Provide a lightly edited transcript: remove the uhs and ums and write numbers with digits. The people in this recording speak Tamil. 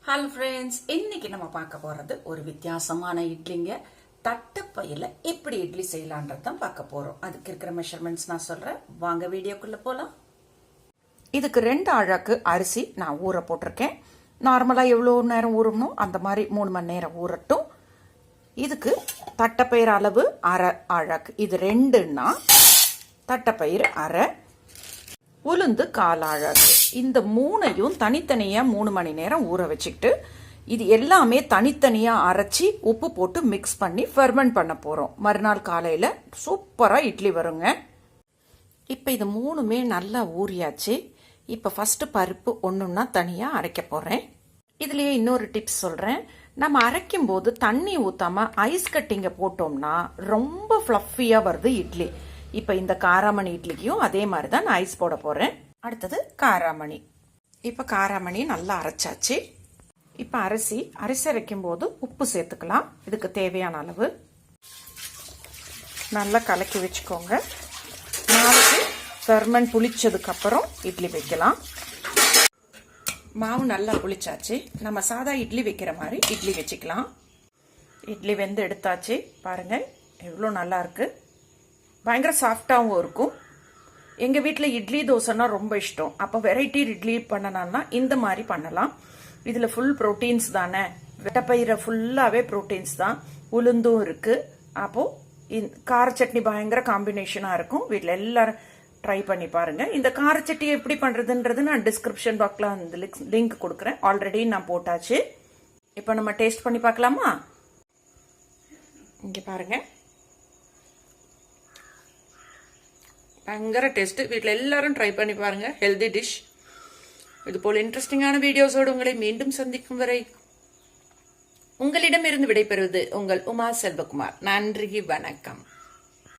ஹலோ ஃப்ரெண்ட்ஸ், இன்னைக்கு நம்ம பார்க்க போறது ஒரு வித்தியாசமான இட்லிங்க. தட்டப்பையில எப்படி இட்லி செய்யலான்றது தான் பார்க்க போறோம். அதுக்கு இருக்கிற மெஷர்மெண்ட்ஸ் நான் சொல்றேன், வாங்க வீடியோக்குள்ள போலாம். இதுக்கு 2 அழகு அரிசி நான் ஊற போட்டிருக்கேன். நார்மலா எவ்வளோ நேரம் ஊறணும் அந்த மாதிரி 3 மணி நேரம் ஊறட்டும். இதுக்கு தட்டப்பயிர் அளவு அரை அழகு, இது 2ன்னா தட்டப்பயிர் அரை, உளுந்து 1/4 அழகு. இந்த 3ஐயும் தனித்தனியா 3 மணி நேரம் ஊற வச்சுக்கிட்டு இது எல்லாமே தனித்தனியா அரைச்சி உப்பு போட்டு மிக்ஸ் பண்ணி ஃபெர்மெண்ட் பண்ண போறோம். மறுநாள் காலையில சூப்பரா இட்லி வருங்க. இப்ப இது 3மே நல்லா ஊறியாச்சு. இப்ப ஃபர்ஸ்ட் பருப்பு ஒண்ணுன்னா தனியா அரைக்க போறேன். இதுலயே இன்னொரு டிப்ஸ் சொல்றேன். நம்ம அரைக்கும் போது தண்ணி ஊத்தாம ஐஸ் கட்டிங்க போட்டோம்னா ரொம்ப ஃப்ளஃபியா வருது இட்லி. இப்ப இந்த காராமணி இட்லிக்கும் அதே மாதிரி தான் நான் ஐஸ் போட போறேன். அடுத்தது காராமணி. இப்ப காராமணி நல்லா அரைச்சாச்சு. இப்ப அரிசி அரைக்கும் போது உப்பு சேர்த்துக்கலாம். இதுக்கு தேவையான அளவு நல்லா கலக்கி வச்சுக்கோங்க. மாவுக்கு ஃபெர்மெண்ட் புளிச்சதுக்கு அப்புறம் இட்லி வைக்கலாம். மாவு நல்லா புளிச்சாச்சு. நம்ம சாதா இட்லி வைக்கிற மாதிரி இட்லி வச்சுக்கலாம். இட்லி வெந்து எடுத்தாச்சு. பாருங்க எவ்வளோ நல்லா இருக்கு. பயங்கர சாஃப்டாகவும் இருக்கும். எங்கள் வீட்டில் இட்லி தோசைன்னா ரொம்ப இஷ்டம். அப்போ வெரைட்டி இட்லி பண்ணணும்னா இந்த மாதிரி பண்ணலாம். இதில் ஃபுல் ப்ரோட்டீன்ஸ் தானே, வெட்டப்பயிரை ஃபுல்லாகவே ப்ரோட்டீன்ஸ் தான், உளுந்தும் இருக்கு. அப்போது கார சட்னி பயங்கர காம்பினேஷனாக இருக்கும். வீட்டில் எல்லாரும் ட்ரை பண்ணி பாருங்க. இந்த கார சட்னி எப்படி பண்ணுறதுன்றது நான் டிஸ்கிரிப்ஷன் பாக்ஸில் அந்த லிங்க் கொடுக்குறேன். ஆல்ரெடி நான் போட்டாச்சு. இப்போ நம்ம டேஸ்ட் பண்ணி பார்க்கலாமா? இங்கே பாருங்க, பயங்கர டேஸ்ட். வீட்டில் எல்லாரும் ட்ரை பண்ணி பாருங்க. Healthy dish. இது போல இன்ட்ரெஸ்டிங்கான வீடியோஸோடு உங்களை மீண்டும் சந்திக்கும் வரை உங்களிடமிருந்து விடைபெறுவது உங்கள் உமா செல்வகுமார். நன்றி, வணக்கம்.